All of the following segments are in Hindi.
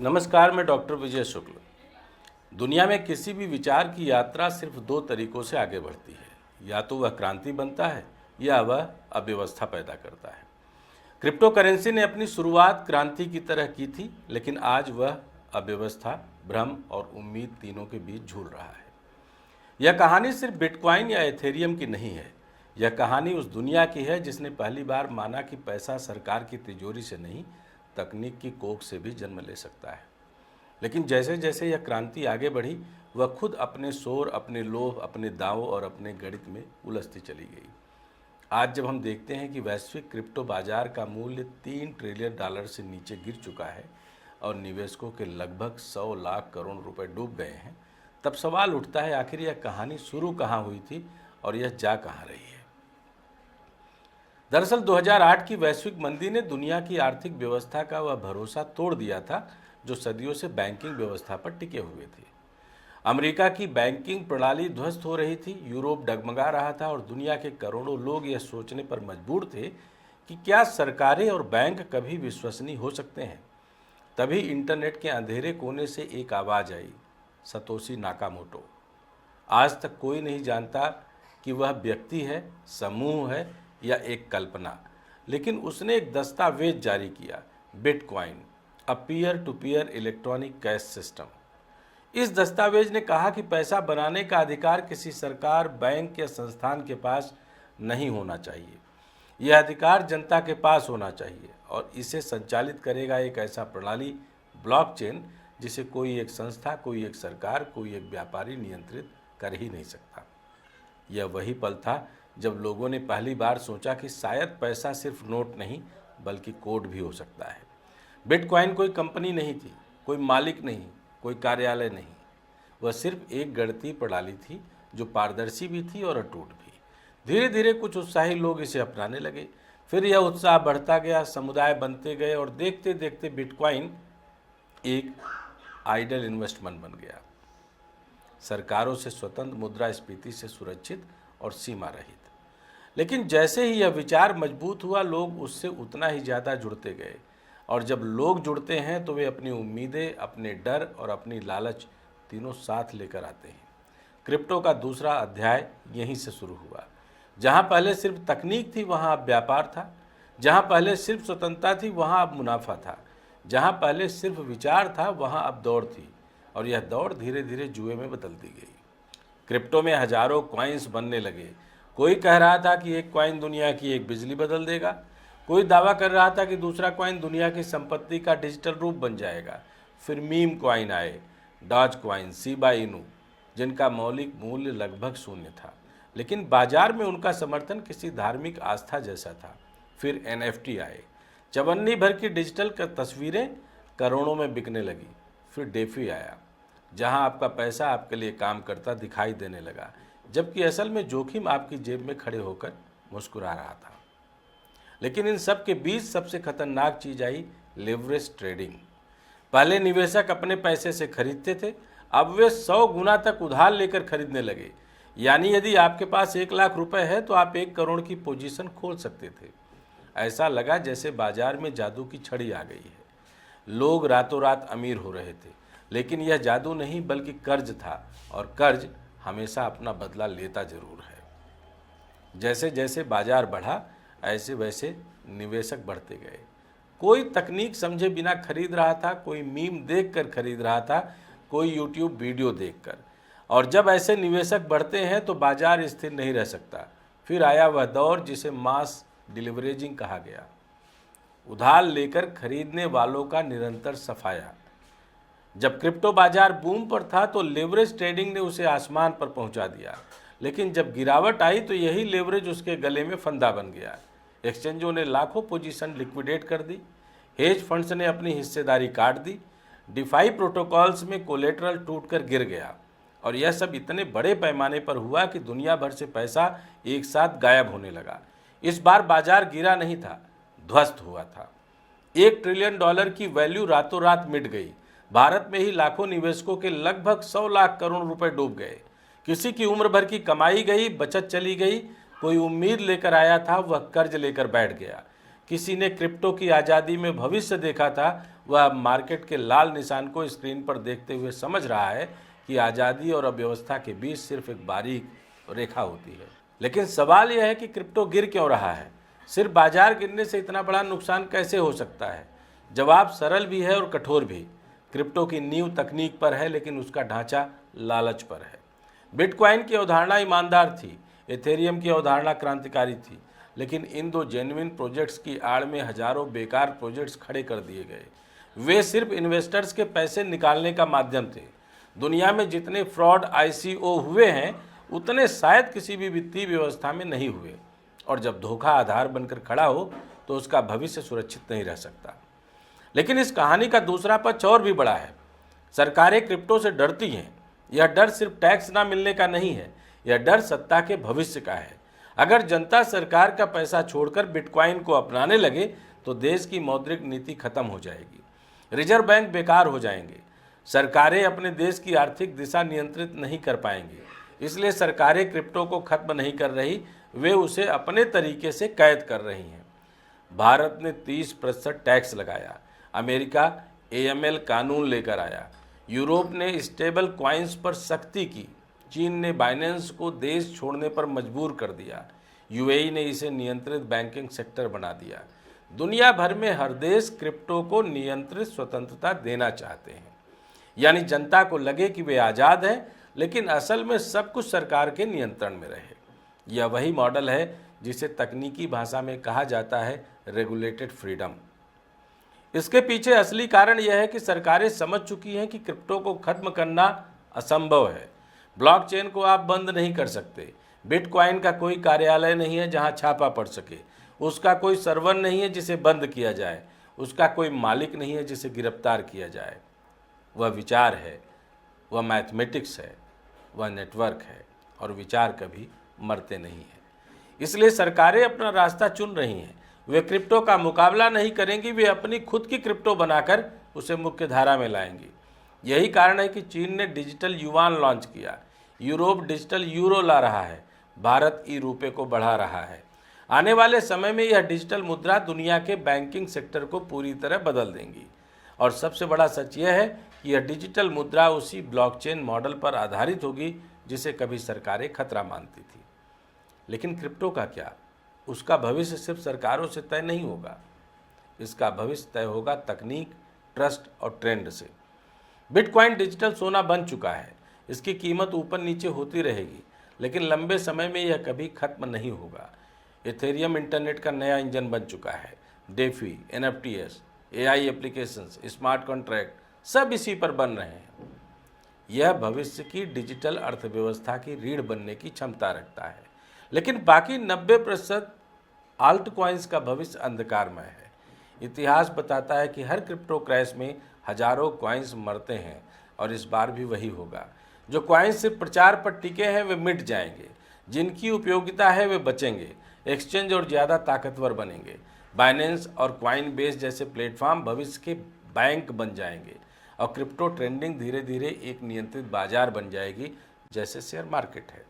नमस्कार, मैं डॉक्टर विजय शुक्ल। दुनिया में किसी भी विचार की यात्रा सिर्फ दो तरीकों से आगे बढ़ती है। या तो वह क्रांति बनता है या वह अव्यवस्था पैदा करता है। क्रिप्टो करेंसी ने अपनी शुरुआत क्रांति की तरह की थी, लेकिन आज वह अव्यवस्था, भ्रम और उम्मीद तीनों के बीच झूल रहा है। यह कहानी सिर्फ बिटकॉइन या एथेरियम की नहीं है। यह कहानी उस दुनिया की है जिसने पहली बार माना कि पैसा सरकार की तिजोरी से नहीं, तकनीक की कोख से भी जन्म ले सकता है। लेकिन जैसे जैसे यह क्रांति आगे बढ़ी, वह खुद अपने शोर, अपने लोभ, अपने दावों और अपने गणित में उलझती चली गई। आज जब हम देखते हैं कि वैश्विक क्रिप्टो बाजार का मूल्य $3 ट्रिलियन से नीचे गिर चुका है और निवेशकों के लगभग 100 लाख करोड़ रुपए डूब गए हैं, तब सवाल उठता है, आखिर यह कहानी शुरू कहाँ हुई थी और यह जा कहाँ रही है। दरअसल 2008 की वैश्विक मंदी ने दुनिया की आर्थिक व्यवस्था का वह भरोसा तोड़ दिया था जो सदियों से बैंकिंग व्यवस्था पर टिके हुए थे। अमेरिका की बैंकिंग प्रणाली ध्वस्त हो रही थी, यूरोप डगमगा रहा था और दुनिया के करोड़ों लोग यह सोचने पर मजबूर थे कि क्या सरकारें और बैंक कभी विश्वसनीय हो सकते हैं। तभी इंटरनेट के अंधेरे कोने से एक आवाज़ आई, सतोशी नाकामोटो। आज तक कोई नहीं जानता कि वह व्यक्ति है, समूह है या एक कल्पना, लेकिन उसने एक दस्तावेज जारी किया, Bitcoin, a peer to peer electronic cash system. इस दस्तावेज ने कहा कि पैसा बनाने का अधिकार किसी सरकार, बैंक या संस्थान के पास नहीं होना चाहिए। यह अधिकार जनता के पास होना चाहिए और इसे संचालित करेगा एक ऐसा प्रणाली, ब्लॉकचेन, जिसे कोई एक संस्था, कोई एक सरकार, कोई एक व्यापारी नियंत्रित कर ही नहीं सकता। यह वही पल था जब लोगों ने पहली बार सोचा कि शायद पैसा सिर्फ नोट नहीं बल्कि कोड भी हो सकता है। बिटकॉइन कोई कंपनी नहीं थी, कोई मालिक नहीं, कोई कार्यालय नहीं। वह सिर्फ एक गणितीय प्रणाली थी जो पारदर्शी भी थी और अटूट भी। धीरे धीरे कुछ उत्साही लोग इसे अपनाने लगे, फिर यह उत्साह बढ़ता गया, समुदाय बनते गए और देखते देखते बिटकॉइन एक आइडल इन्वेस्टमेंट बन गया। सरकारों से स्वतंत्र, मुद्रास्फीति से सुरक्षित और सीमा रहित। लेकिन जैसे ही यह विचार मजबूत हुआ, लोग उससे उतना ही ज़्यादा जुड़ते गए। और जब लोग जुड़ते हैं तो वे अपनी उम्मीदें, अपने डर और अपनी लालच तीनों साथ लेकर आते हैं। क्रिप्टो का दूसरा अध्याय यहीं से शुरू हुआ। जहां पहले सिर्फ तकनीक थी, वहां अब व्यापार था। जहां पहले सिर्फ स्वतंत्रता थी, वहां अब मुनाफा था। जहां पहले सिर्फ विचार था, वहां अब दौड़ थी। और यह दौड़ धीरे धीरे जुए में बदलती गई। क्रिप्टो में हजारों कॉइन्स बनने लगे। कोई कह रहा था कि एक कॉइन दुनिया की एक बिजली बदल देगा, कोई दावा कर रहा था कि दूसरा कॉइन दुनिया की संपत्ति का डिजिटल रूप बन जाएगा। फिर मीम कॉइन आए, डॉज कॉइन, शिबा इनू, जिनका मौलिक मूल्य लगभग शून्य था, लेकिन बाजार में उनका समर्थन किसी धार्मिक आस्था जैसा था। फिर एनएफटी आए, चवन्नी भर की डिजिटल तस्वीरें करोड़ों में बिकने लगी। फिर डेफी आया, जहां आपका पैसा आपके लिए काम करता दिखाई देने लगा, जबकि असल में जोखिम आपकी जेब में खड़े होकर मुस्कुरा रहा था। लेकिन इन सब के बीच सबसे खतरनाक चीज आई, लेवरेज ट्रेडिंग। पहले निवेशक अपने पैसे से खरीदते थे, अब वे 100 गुना तक उधार लेकर खरीदने लगे। यानी यदि आपके पास 1 लाख रुपए है तो आप 1 करोड़ की पोजीशन खोल सकते थे। ऐसा लगा जैसे बाजार में जादू की छड़ी आ गई है। लोग रातों रात अमीर हो रहे थे, लेकिन यह जादू नहीं बल्कि कर्ज था, और कर्ज हमेशा अपना बदला लेता जरूर है। जैसे जैसे बाजार बढ़ा, ऐसे वैसे निवेशक बढ़ते गए। कोई तकनीक समझे बिना खरीद रहा था, कोई मीम देखकर खरीद रहा था, कोई यूट्यूब वीडियो देखकर। और जब ऐसे निवेशक बढ़ते हैं तो बाजार स्थिर नहीं रह सकता। फिर आया वह दौर जिसे मास डिलीवरेजिंग कहा गया, उधार लेकर खरीदने वालों का निरंतर सफाया। जब क्रिप्टो बाजार बूम पर था तो लेवरेज ट्रेडिंग ने उसे आसमान पर पहुंचा दिया, लेकिन जब गिरावट आई तो यही लेवरेज उसके गले में फंदा बन गया। एक्सचेंजों ने लाखों पोजीशन लिक्विडेट कर दी, हेज फंड्स ने अपनी हिस्सेदारी काट दी, डिफाई प्रोटोकॉल्स में कोलेटरल टूटकर गिर गया। और यह सब इतने बड़े पैमाने पर हुआ कि दुनिया भर से पैसा एक साथ गायब होने लगा। इस बार बाजार गिरा नहीं था, ध्वस्त हुआ था। $1 ट्रिलियन की वैल्यू रातों रात मिट गई। भारत में ही लाखों निवेशकों के लगभग 100 लाख करोड़ रुपए डूब गए। किसी की उम्र भर की कमाई गई, बचत चली गई। कोई उम्मीद लेकर आया था, वह कर्ज लेकर बैठ गया। किसी ने क्रिप्टो की आज़ादी में भविष्य देखा था, वह मार्केट के लाल निशान को स्क्रीन पर देखते हुए समझ रहा है कि आज़ादी और अव्यवस्था के बीच सिर्फ एक बारीक रेखा होती है। लेकिन सवाल यह है कि क्रिप्टो गिर क्यों रहा है? सिर्फ बाजार गिरने से इतना बड़ा नुकसान कैसे हो सकता है? जवाब सरल भी है और कठोर भी। क्रिप्टो की नींव तकनीक पर है, लेकिन उसका ढांचा लालच पर है। बिटकॉइन की अवधारणा ईमानदार थी, एथेरियम की अवधारणा क्रांतिकारी थी, लेकिन इन दो जेन्युइन प्रोजेक्ट्स की आड़ में हजारों बेकार प्रोजेक्ट्स खड़े कर दिए गए। वे सिर्फ इन्वेस्टर्स के पैसे निकालने का माध्यम थे। दुनिया में जितने फ्रॉड आईसीओ हुए हैं, उतने शायद किसी भी वित्तीय व्यवस्था में नहीं हुए। और जब धोखा आधार बनकर खड़ा हो तो उसका भविष्य सुरक्षित नहीं रह सकता। लेकिन इस कहानी का दूसरा पक्ष और भी बड़ा है। सरकारें क्रिप्टो से डरती हैं। यह डर सिर्फ टैक्स ना मिलने का नहीं है, यह डर सत्ता के भविष्य का है। अगर जनता सरकार का पैसा छोड़कर बिटकॉइन को अपनाने लगे तो देश की मौद्रिक नीति खत्म हो जाएगी, रिजर्व बैंक बेकार हो जाएंगे, सरकारें अपने देश की आर्थिक दिशा नियंत्रित नहीं कर पाएंगी। इसलिए सरकारें क्रिप्टो को खत्म नहीं कर रही, वे उसे अपने तरीके से कैद कर रही हैं। भारत ने 30% टैक्स लगाया, अमेरिका एएमएल कानून लेकर आया, यूरोप ने स्टेबल कॉइन्स पर सख्ती की, चीन ने बाइनेंस को देश छोड़ने पर मजबूर कर दिया, यूएई ने इसे नियंत्रित बैंकिंग सेक्टर बना दिया। दुनिया भर में हर देश क्रिप्टो को नियंत्रित स्वतंत्रता देना चाहते हैं, यानी जनता को लगे कि वे आज़ाद हैं, लेकिन असल में सब कुछ सरकार के नियंत्रण में रहे। यह वही मॉडल है जिसे तकनीकी भाषा में कहा जाता है रेगुलेटेड फ्रीडम। इसके पीछे असली कारण यह है कि सरकारें समझ चुकी हैं कि क्रिप्टो को खत्म करना असंभव है। ब्लॉकचेन को आप बंद नहीं कर सकते। बिटकॉइन का कोई कार्यालय नहीं है जहां छापा पड़ सके, उसका कोई सर्वर नहीं है जिसे बंद किया जाए, उसका कोई मालिक नहीं है जिसे गिरफ्तार किया जाए। वह विचार है, वह मैथमेटिक्स है, वह नेटवर्क है, और विचार कभी मरते नहीं हैं। इसलिए सरकारें अपना रास्ता चुन रही हैं। वे क्रिप्टो का मुकाबला नहीं करेंगी, वे अपनी खुद की क्रिप्टो बनाकर उसे मुख्य धारा में लाएंगी। यही कारण है कि चीन ने डिजिटल युआन लॉन्च किया, यूरोप डिजिटल यूरो ला रहा है, भारत ई रुपए को बढ़ा रहा है। आने वाले समय में यह डिजिटल मुद्रा दुनिया के बैंकिंग सेक्टर को पूरी तरह बदल देंगी। और सबसे बड़ा सच यह है कि यह डिजिटल मुद्रा उसी ब्लॉकचेन मॉडल पर आधारित होगी जिसे कभी सरकारें खतरा मानती थी। लेकिन क्रिप्टो का क्या? उसका भविष्य सिर्फ सरकारों से तय नहीं होगा, इसका भविष्य तय होगा तकनीक, ट्रस्ट और ट्रेंड से। बिटकॉइन डिजिटल सोना बन चुका है, इसकी कीमत ऊपर नीचे होती रहेगी, लेकिन लंबे समय में यह कभी खत्म नहीं होगा। एथेरियम इंटरनेट का नया इंजन बन चुका है। DeFi, NFTs, AI applications, smart contract सब इसी पर बन रहे हैं। यह भविष्य की डिजिटल अर्थव्यवस्था की रीढ़ बनने की क्षमता रखता है। लेकिन बाकी 90% आल्ट कॉइन्स का भविष्य अंधकारमय है। इतिहास बताता है कि हर क्रिप्टो क्रैश में हजारों कॉइन्स मरते हैं, और इस बार भी वही होगा। जो कॉइन्स सिर्फ प्रचार पर टिके हैं वे मिट जाएंगे, जिनकी उपयोगिता है वे बचेंगे, एक्सचेंज और ज़्यादा ताकतवर बनेंगे। बाइनेंस और कॉइन बेस जैसे प्लेटफॉर्म भविष्य के बैंक बन जाएंगे, और क्रिप्टो ट्रेंडिंग धीरे धीरे एक नियंत्रित बाजार बन जाएगी, जैसे शेयर मार्केट है।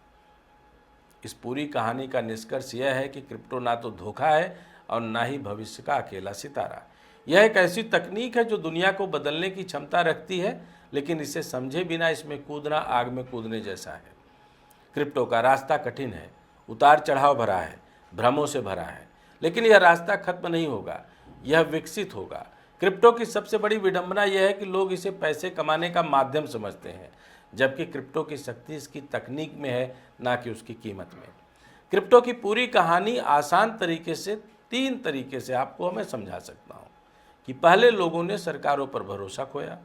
इस पूरी कहानी का निष्कर्ष यह है कि क्रिप्टो ना तो धोखा है और ना ही भविष्य का अकेला सितारा। यह एक ऐसी तकनीक है जो दुनिया को बदलने की क्षमता रखती है, लेकिन इसे समझे बिना इसमें कूदना आग में कूदने जैसा है। क्रिप्टो का रास्ता कठिन है, उतार चढ़ाव भरा है, भ्रमों से भरा है, लेकिन यह रास्ता खत्म नहीं होगा, यह विकसित होगा। क्रिप्टो की सबसे बड़ी विडंबना यह है कि लोग इसे पैसे कमाने का माध्यम समझते हैं, जबकि क्रिप्टो की शक्ति इसकी तकनीक में है, ना कि उसकी कीमत में। क्रिप्टो की पूरी कहानी आसान तरीके से 3 तरीके से आपको मैं समझा सकता हूँ कि पहले लोगों ने सरकारों पर भरोसा खोया,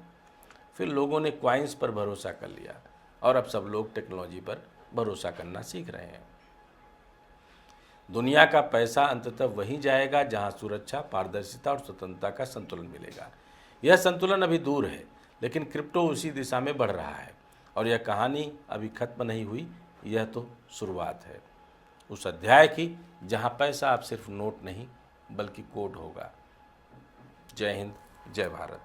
फिर लोगों ने कॉइन्स पर भरोसा कर लिया, और अब सब लोग टेक्नोलॉजी पर भरोसा करना सीख रहे हैं। दुनिया का पैसा अंततः वहीं जाएगा जहां सुरक्षा, पारदर्शिता और स्वतंत्रता का संतुलन मिलेगा। यह संतुलन अभी दूर है, लेकिन क्रिप्टो उसी दिशा में बढ़ रहा है, और यह कहानी अभी खत्म नहीं हुई, यह तो शुरुआत है उस अध्याय की जहां पैसा अब सिर्फ नोट नहीं बल्कि कोड होगा। जय हिंद, जय भारत।